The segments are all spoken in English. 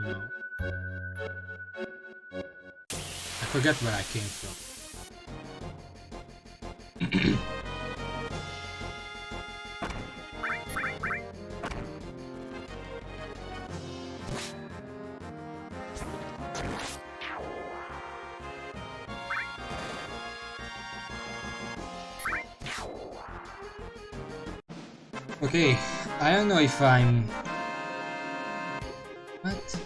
No. I forget where I came from. Okay, I don't know if I'm... What?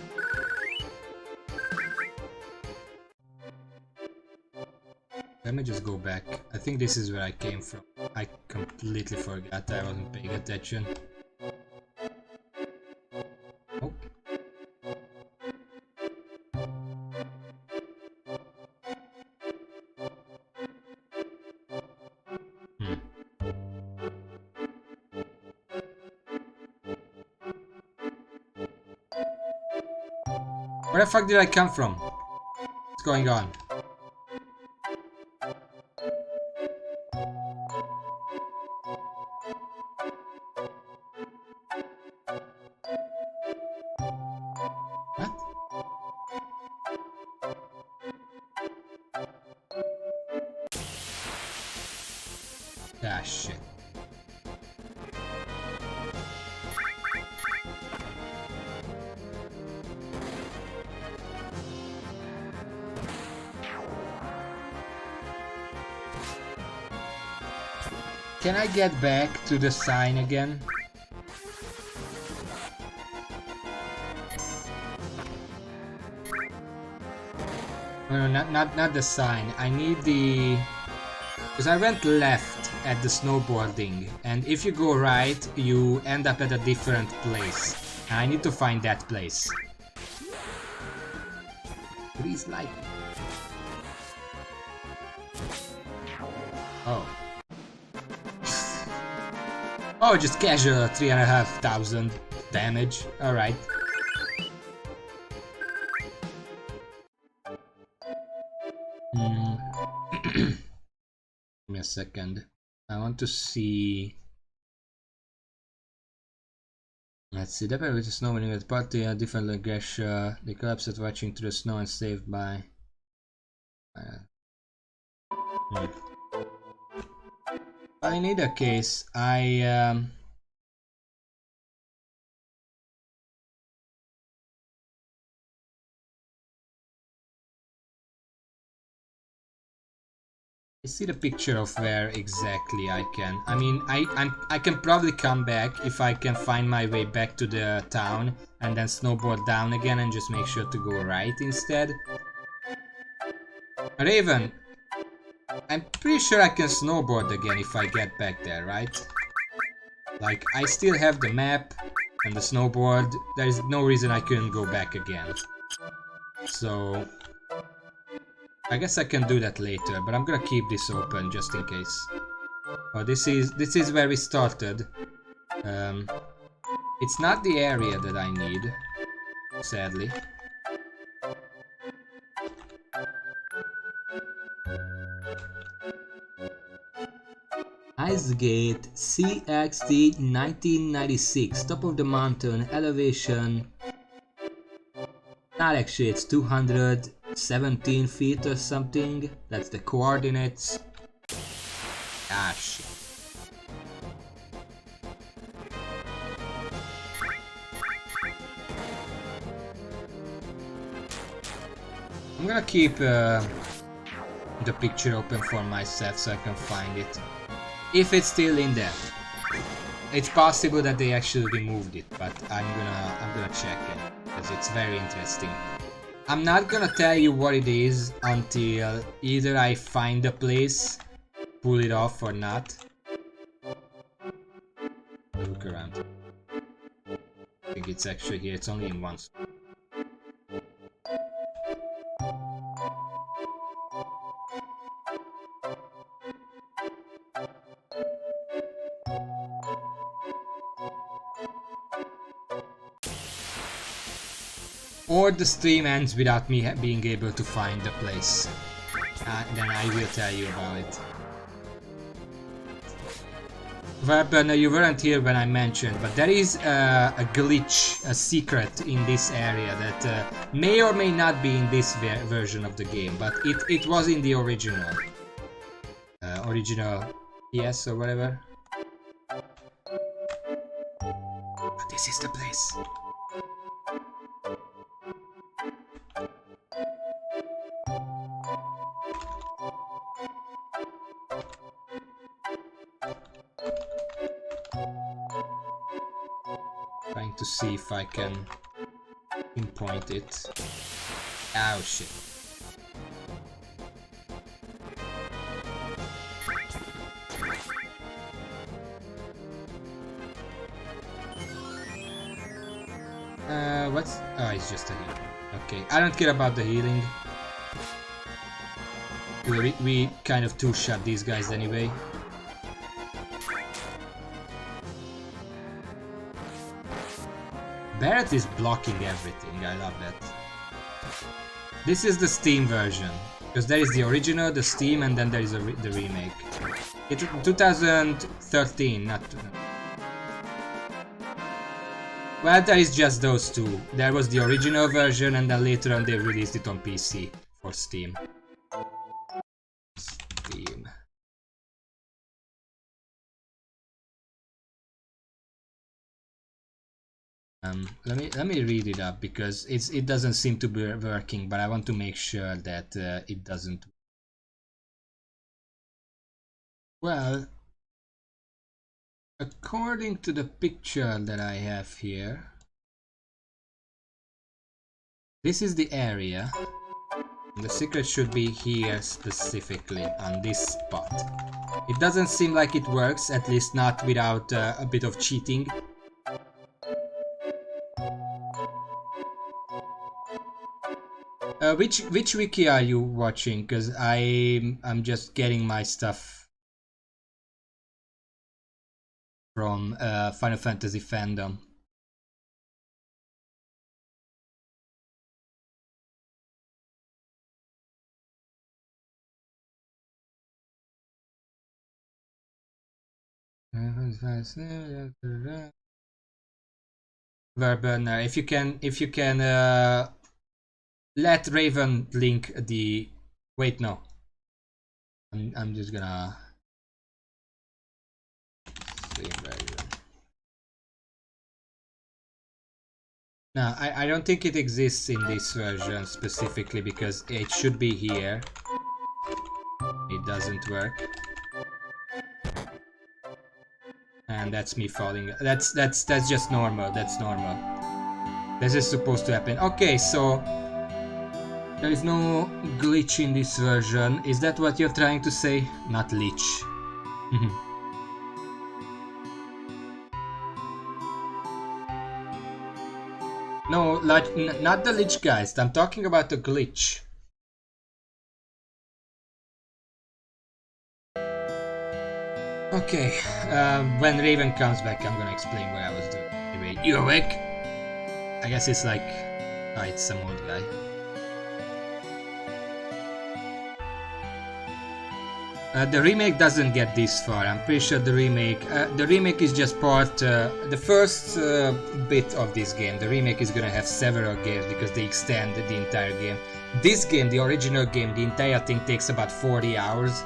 Let me just go back. I think this is where I came from. I completely forgot. I wasn't paying attention. Oh. Where the fuck did I come from? What's going on? What? Ah, shit. Can I get back to the sign again? No, not the sign. I need the... Because I went left at the snowboarding, and if you go right, you end up at a different place. And I need to find that place. Please like. Oh. Oh, just casual 3,500 damage. Alright. Give me a second. I want to see. Let's see. The pair with the snow when you get party a different language. They collapsed at watching through the snow and saved by. In either case, I see the picture of where exactly I can. I mean, I can probably come back if I can find my way back to the town and then snowboard down again and just make sure to go right instead. Raven, I'm pretty sure I can snowboard again if I get back there, right? Like, I still have the map and the snowboard. There is no reason I couldn't go back again. So I guess I can do that later, but I'm gonna keep this open just in case. Oh, this is where we started. It's not the area that I need, sadly. Icegate CXT 1996, top of the mountain, elevation. Not actually, it's 217 feet or something. That's the coordinates. Ah, shit. I'm gonna keep the picture open for myself so I can find it. If it's still in there. It's possible that they actually removed it, but I'm gonna check it because it's very interesting. I'm not gonna tell you what it is until either I find the place, pull it off or not. Look around. I think it's actually here, it's only in one spot. Or the stream ends without me being able to find the place. Then I will tell you about it. Verben, you weren't here when I mentioned, but there is a glitch, a secret in this area that may or may not be in this version of the game, but it was in the original. Original PS or whatever. But this is the place. Trying to see if I can pinpoint it. Oh shit. What's... Oh, it's just a heal. Okay, I don't care about the healing. We kind of two-shot these guys anyway. Barrett is blocking everything, I love that. This is the Steam version, because there is the original, the Steam, and then there is the remake. It's 2013, not... Well, there is just those two. There was the original version, and then later on they released it on PC for Steam. Steam. Let me read it up because it doesn't seem to be working, but I want to make sure that it doesn't. Well, according to the picture that I have here, this is the area. The secret should be here specifically on this spot. It doesn't seem like it works, at least not without a bit of cheating. Which wiki are you watching? Because I'm just getting my stuff from Final Fantasy fandom. Verburner, if you can let Raven link the... Wait, no. I'm just gonna... No, I don't think it exists in this version specifically because it should be here. It doesn't work. And that's me falling. That's just normal. That's normal. This is supposed to happen. Okay, so there is no glitch in this version. Is that what you're trying to say? Not leech. No, like, not the Lich Geist. I'm talking about the glitch. Okay, when Raven comes back, I'm gonna explain what I was doing. Anyway, you awake? I guess it's like... Oh, it's some old guy. The remake doesn't get this far. I'm pretty sure the remake is just part, the first bit of this game. The remake is gonna have several games because they extend the entire game. This game, the original game, the entire thing takes about 40 hours.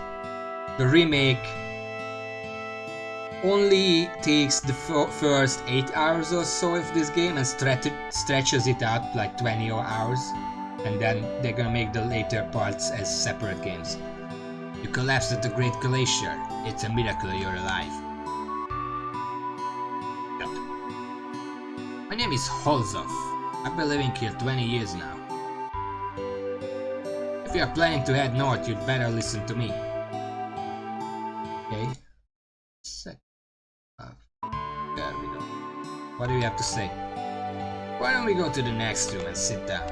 The remake only takes the first 8 hours or so of this game and stretches it out like 20 hours. And then they're gonna make the later parts as separate games. You collapsed at the Great Glacier. It's a miracle you're alive. My name is Holzov. I've been living here 20 years now. If you are planning to head north, you'd better listen to me. Okay. There we go. What do you have to say? Why don't we go to the next room and sit down?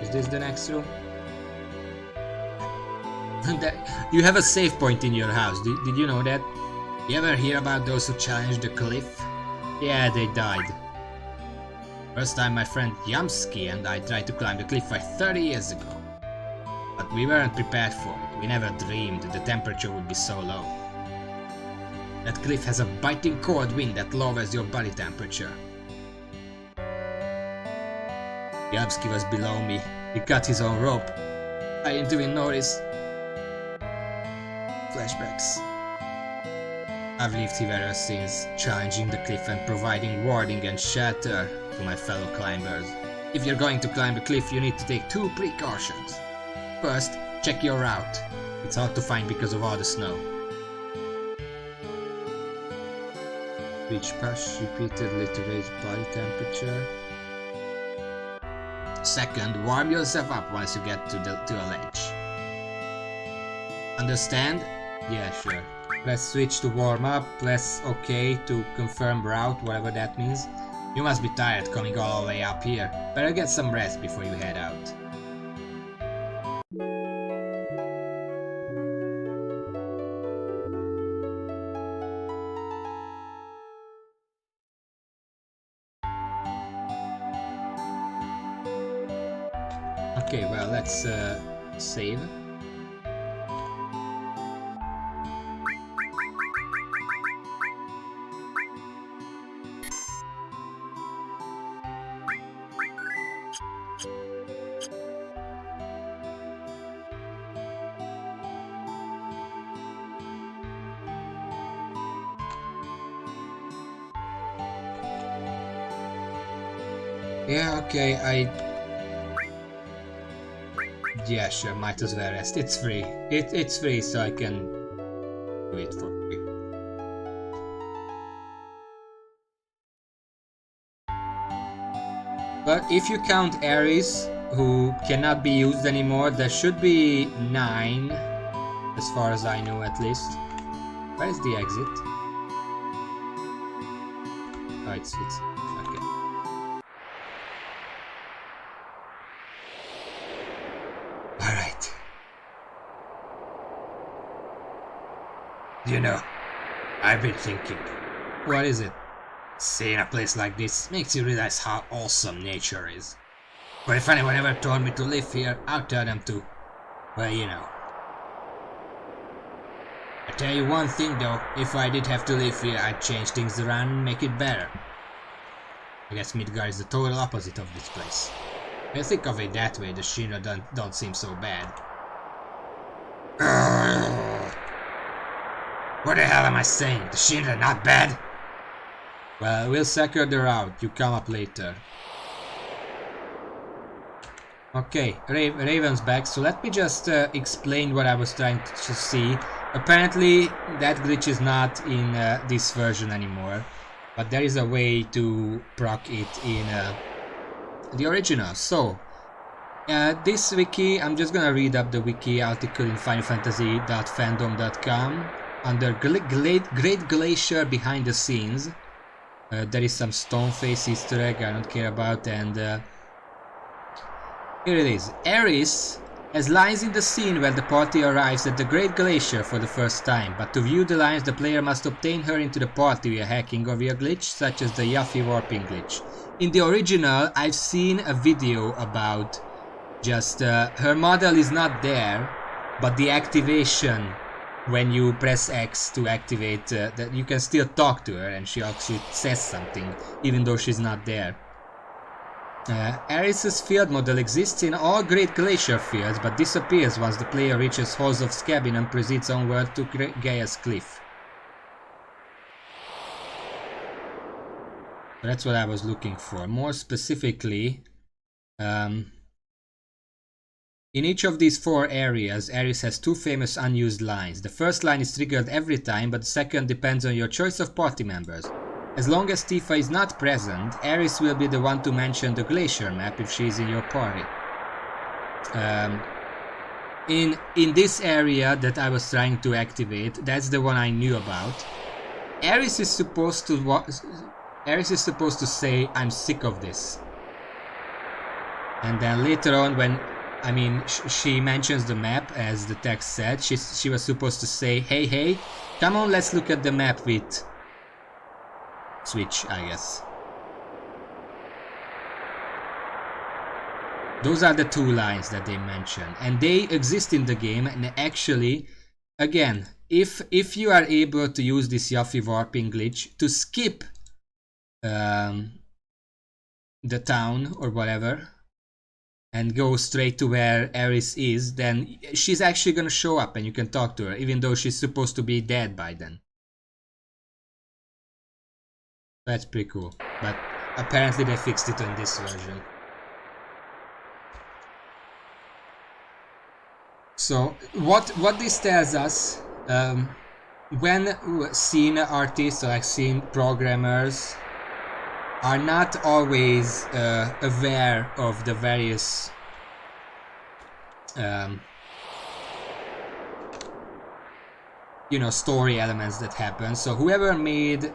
Is this the next room? You have a save point in your house, did you know that? You ever hear about those who challenged the cliff? Yeah, they died. First time my friend Yamsky and I tried to climb the cliff 30 years ago. But we weren't prepared for it, we never dreamed the temperature would be so low. That cliff has a biting cold wind that lowers your body temperature. Yabsky was below me. He cut his own rope. I didn't even notice. Flashbacks. I've lived here since, challenging the cliff and providing warding and shelter to my fellow climbers. If you're going to climb the cliff, you need to take 2 precautions. First, check your route. It's hard to find because of all the snow. Reach push repeatedly to raise body temperature. Second, warm yourself up once you get to a ledge. Understand? Yeah, sure. Press switch to warm up, press OK to confirm route, whatever that means. You must be tired coming all the way up here. Better get some rest before you head out. Okay, well, let's save. Yeah, okay, yeah, sure, might as well rest. It's free. It's free, so I can do it for free. But if you count Ares, who cannot be used anymore, there should be 9, as far as I know at least. Where is the exit? Oh, it's okay. Alright. You know, I've been thinking. What is it? Seeing a place like this makes you realize how awesome nature is. But if anyone ever told me to live here, I'll tell them to. Well, you know. I tell you one thing though, if I did have to live here, I'd change things around and make it better. I guess Midgard is the total opposite of this place. When you think of it that way, the Shinra don't seem so bad. What the hell am I saying? The Shinra not bad? Well, we'll secure the route. You come up later. Okay, Raven's back. So let me just explain what I was trying to see. Apparently, that glitch is not in this version anymore. But there is a way to proc it in the original. So, this wiki, I'm just gonna read up the wiki article in finalfantasy.fandom.com under Great Glacier Behind the Scenes. There is some Stoneface Easter egg I don't care about, and here it is. Ares has lines in the scene where the party arrives at the Great Glacier for the first time, but to view the lines the player must obtain her into the party via hacking or via glitch, such as the Yuffie warping glitch. In the original, I've seen a video about just her model is not there, but the activation, when you press X to activate, that you can still talk to her and she actually says something, even though she's not there. Ares' field model exists in all Great Glacier fields, but disappears once the player reaches Holzov's cabin and proceeds onward to Gaia's cliff. That's what I was looking for. More specifically, in each of these 4 areas, Ares has 2 famous unused lines. The first line is triggered every time, but the second depends on your choice of party members. As long as Tifa is not present, Ares will be the one to mention the glacier map if she is in your party. In this area that I was trying to activate, that's the one I knew about. Ares is supposed to say, "I'm sick of this." And then later on, when she mentions the map, as the text said, she was supposed to say, hey, come on, let's look at the map with switch, I guess. Those are the 2 lines that they mention, and they exist in the game, and actually, again, if you are able to use this Yuffie warping glitch to skip the town or whatever and go straight to where Aeris is, then she's actually gonna show up and you can talk to her, even though she's supposed to be dead by then. That's pretty cool, but apparently they fixed it in this version. So what this tells us, when scene artists or like scene programmers are not always aware of the various you know, story elements that happen. So whoever made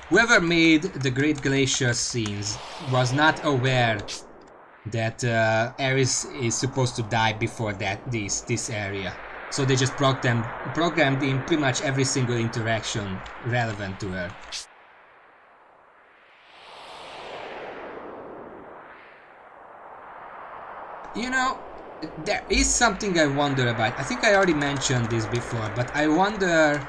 whoever made the Great Glacier scenes was not aware that Aeris is supposed to die before this area. So they just programmed in pretty much every single interaction relevant to her. You know, there is something I wonder about. I think I already mentioned this before, but I wonder,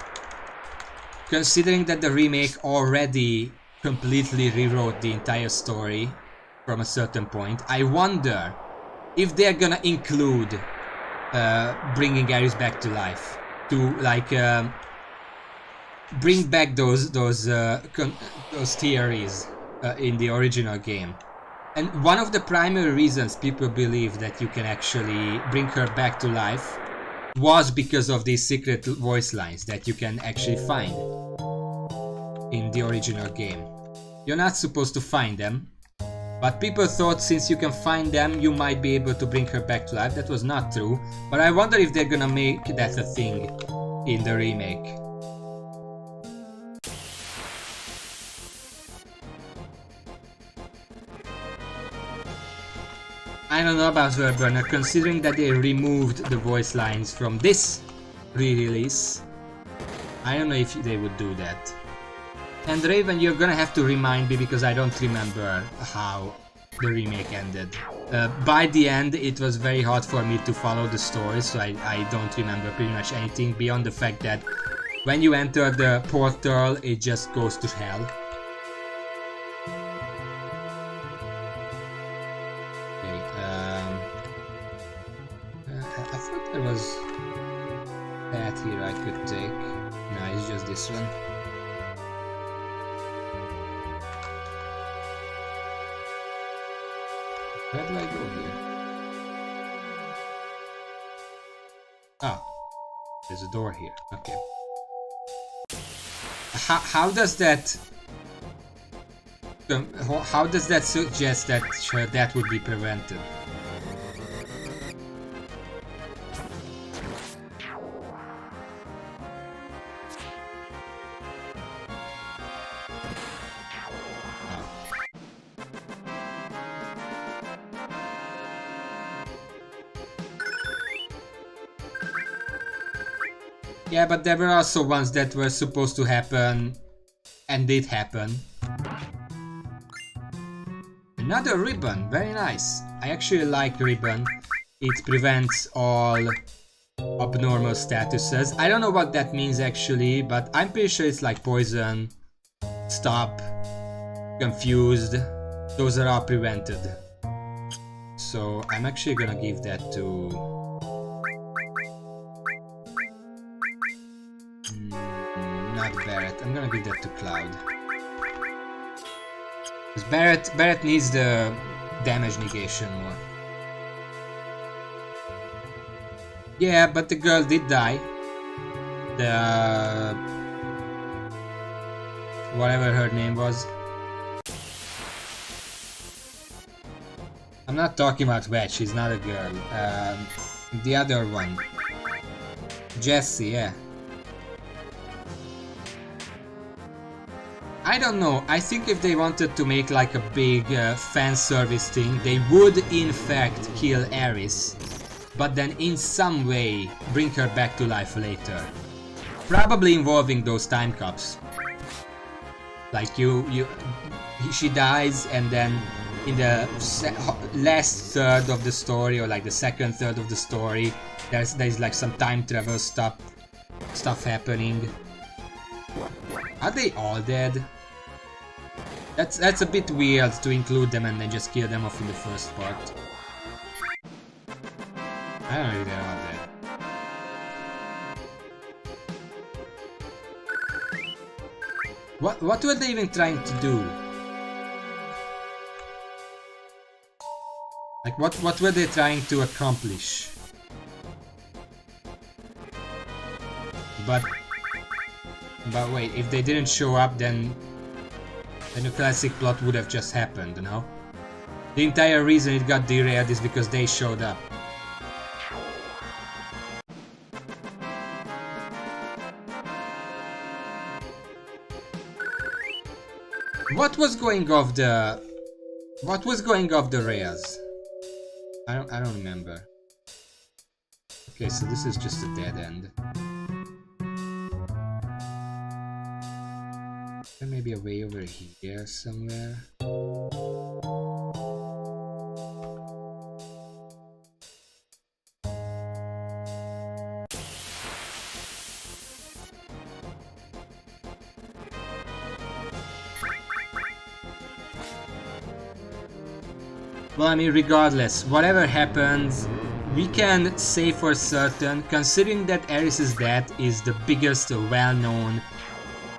considering that the remake already completely rewrote the entire story from a certain point, I wonder if they're gonna include bringing Aeris back to life, to like bring back those theories in the original game. And one of the primary reasons people believe that you can actually bring her back to life was because of these secret voice lines that you can actually find in the original game. You're not supposed to find them, but people thought since you can find them, you might be able to bring her back to life. That was not true, but I wonder if they're gonna make that a thing in the remake. I don't know about Verburner, considering that they removed the voice lines from this re-release. I don't know if they would do that. And Raven, you're gonna have to remind me because I don't remember how the remake ended. By the end, it was very hard for me to follow the story, so I don't remember pretty much anything beyond the fact that when you enter the portal, it just goes to hell. I thought there was that here I could take. No, it's just this one. Where do I go here? Ah, there's a door here. Okay. How does that? How does that suggest that that would be prevented? Yeah, but there were also ones that were supposed to happen and did happen. Another ribbon, very nice. I actually like ribbon. It prevents all abnormal statuses. I don't know what that means actually, but I'm pretty sure it's like poison, stop, confused. Those are all prevented. So I'm actually gonna give that to... not Barret. I'm gonna give that to Cloud. Because Barret needs the damage negation more. Yeah, but the girl did die. The... whatever her name was. I'm not talking about Wedge, she's not a girl. The other one. Jessie, yeah. I don't know, I think if they wanted to make like a big fan service thing, they would in fact kill Aeris, but then in some way bring her back to life later. Probably involving those time cups. Like she dies and then in the last third of the story, or like the second third of the story, there's like some time travel stuff happening. Are they all dead? That's a bit weird to include them and then just kill them off in the first part. I don't know if they're all dead. What were they even trying to do? Like what were they trying to accomplish? But wait, if they didn't show up, then the classic plot would have just happened, you know? The entire reason it got derailed is because they showed up. What was going off the rails? I don't remember. Okay, so this is just a dead end. There may be a way over here somewhere. Well, I mean, regardless, whatever happens, we can say for certain, considering that Aeris' death is the biggest well-known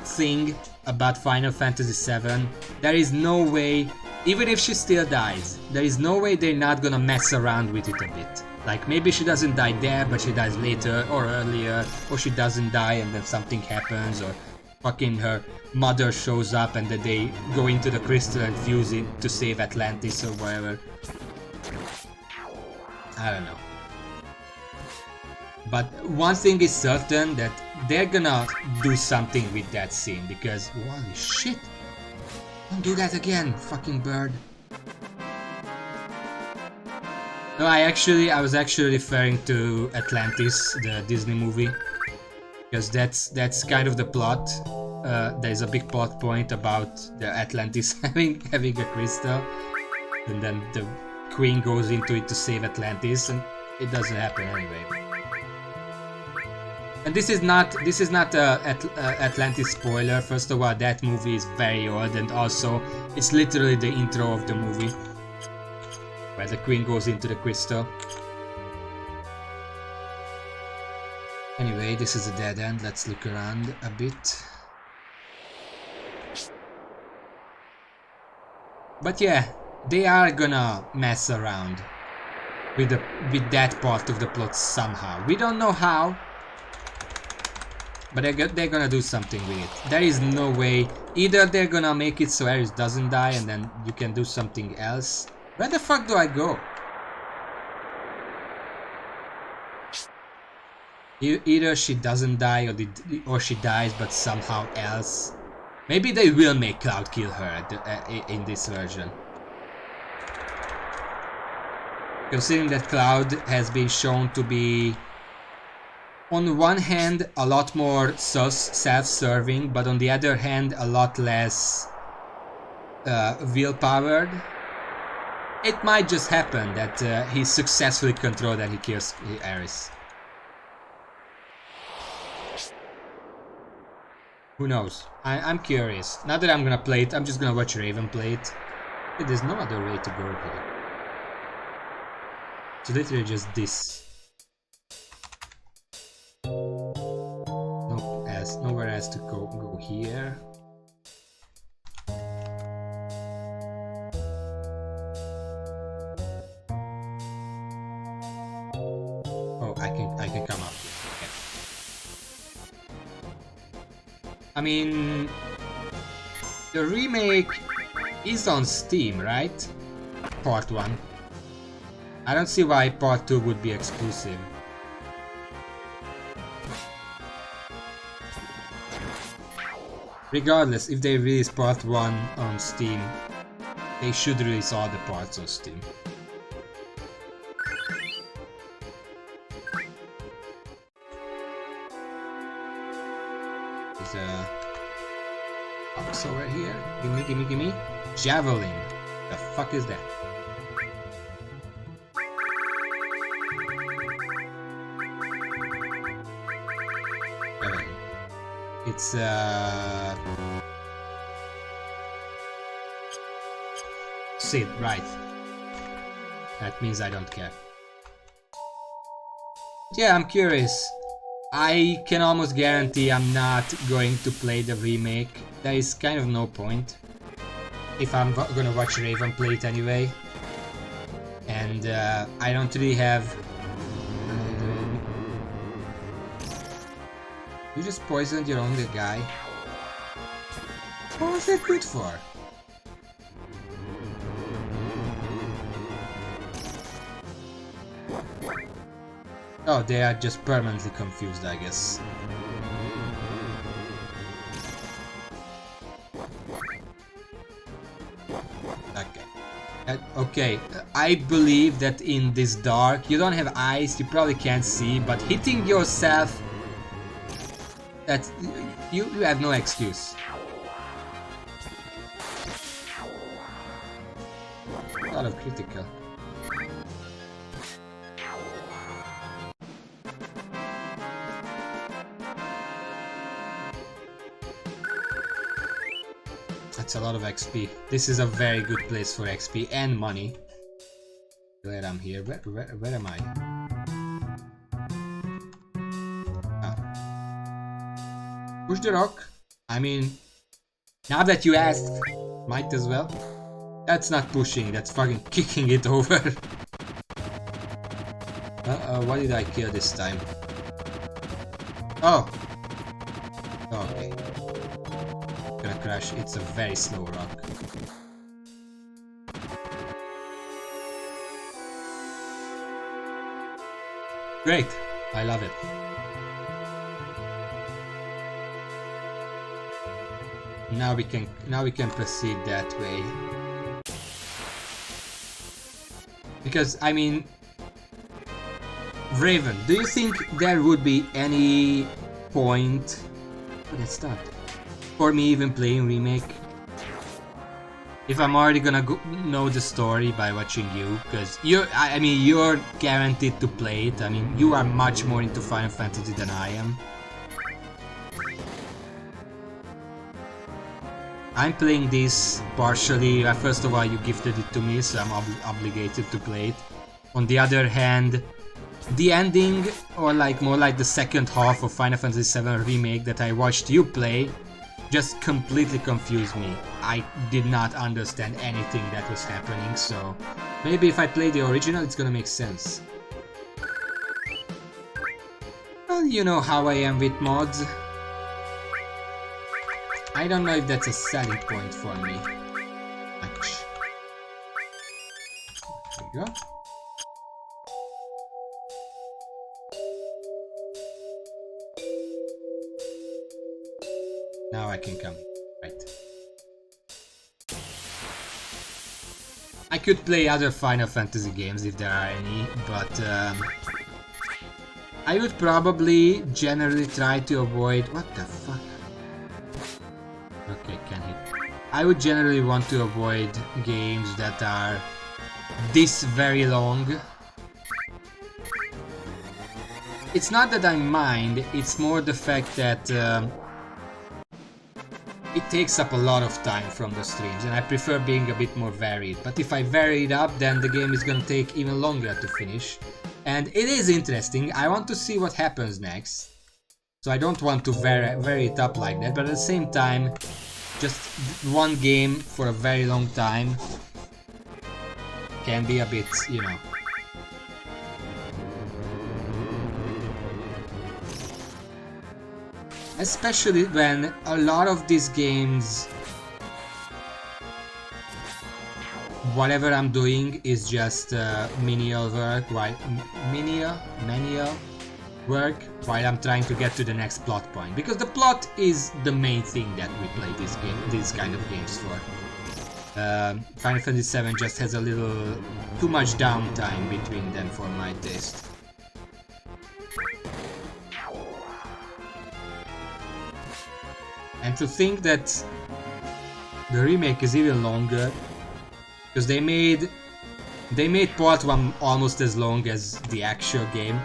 thing about Final Fantasy VII, there is no way, even if she still dies, there is no way they're not gonna mess around with it a bit. Like, maybe she doesn't die there, but she dies later or earlier, or she doesn't die and then something happens, or fucking her mother shows up and then they go into the crystal and fuse it to save Atlantis or whatever. I don't know. But one thing is certain, that they're gonna do something with that scene, because holy shit! Don't do that again, fucking bird. No, I was actually referring to Atlantis, the Disney movie, because that's kind of the plot. There's a big plot point about the Atlantis having a crystal, and then the Queen goes into it to save Atlantis, and it doesn't happen anyway. And this is not a Atlantis spoiler. First of all, that movie is very old, and also it's literally the intro of the movie where the Queen goes into the crystal. Anyway, this is a dead end. Let's look around a bit. But yeah, they are gonna mess around with that part of the plot somehow. We don't know how, but they're gonna do something with it. There is no way. Either they're gonna make it so Aeris doesn't die and then you can do something else. Where the fuck do I go? Either she doesn't die or she dies, but somehow else. Maybe they will make Cloud kill her in this version. Considering that Cloud has been shown to be, on one hand, a lot more self-serving, but on the other hand, a lot less will-powered. It might just happen that he's successfully controlled and he kills Aeris. Who knows? I'm curious. Now that I'm gonna play it, I'm just gonna watch Raven play it. But there's no other way to go here. It's literally just this. Nowhere else to go here. Oh, I can come up here. I mean, the remake is on Steam, right? Part 1. I don't see why Part 2 would be exclusive. Regardless, if they release Part 1 on Steam, they should release all the parts on Steam. There's a box over here. Gimme. Javelin. The fuck is that? It's Sid, right. That means I don't care. Yeah, I'm curious. I can almost guarantee I'm not going to play the remake. There is kind of no point if I'm gonna watch Raven play it anyway. And I don't really have... You just poisoned your own guy. What was that good for? Oh, they are just permanently confused, I guess. Okay. Okay, I believe that in this dark, you don't have eyes, you probably can't see, but hitting yourself, that you have no excuse. A lot of critical. That's a lot of XP. This is a very good place for XP and money. Glad I'm here. Where am I? Ah. Push the rock. I mean, now that you asked, might as well. That's not pushing, that's fucking kicking it over. What did I kill this time? Oh! Okay. Gonna crash, it's a very slow rock. Great! I love it. Now we can proceed that way. Because, I mean, Raven, do you think there would be any point for me even playing remake? If I'm already gonna know the story by watching you, because you're guaranteed to play it. I mean, you are much more into Final Fantasy than I am. I'm playing this partially. First of all, you gifted it to me, so I'm obligated to play it. On the other hand, the ending, or like more like the second half of Final Fantasy VII Remake that I watched you play, just completely confused me. I did not understand anything that was happening, so maybe if I play the original, it's gonna make sense. Well, you know how I am with mods. I don't know if that's a selling point for me. Ouch. There we go. Now I can come. Right. I could play other Final Fantasy games if there are any, but I would probably generally try to avoid... What the fuck? Okay, can hit. I would generally want to avoid games that are this very long. It's not that I mind, it's more the fact that it takes up a lot of time from the streams, and I prefer being a bit more varied. But if I vary it up, then the game is gonna take even longer to finish. And it is interesting, I want to see what happens next. So I don't want to vary it up like that, but at the same time, just one game for a very long time can be a bit, you know. Especially when a lot of these games, whatever I'm doing is just menial work, work while I'm trying to get to the next plot point, because the plot is the main thing that we play these kind of games for. Final Fantasy VII just has a little too much downtime between them for my taste. And to think that the remake is even longer, Because they made part 1 almost as long as the actual game.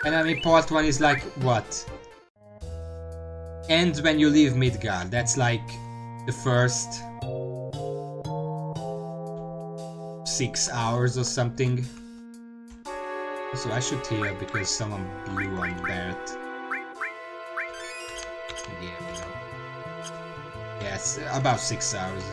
And I mean, part 1 is like, what? Ends when you leave Midgard. That's like the first 6 hours or something. So I should heal because someone blew on Barrett. Yeah, we know. Yes, about 6 hours.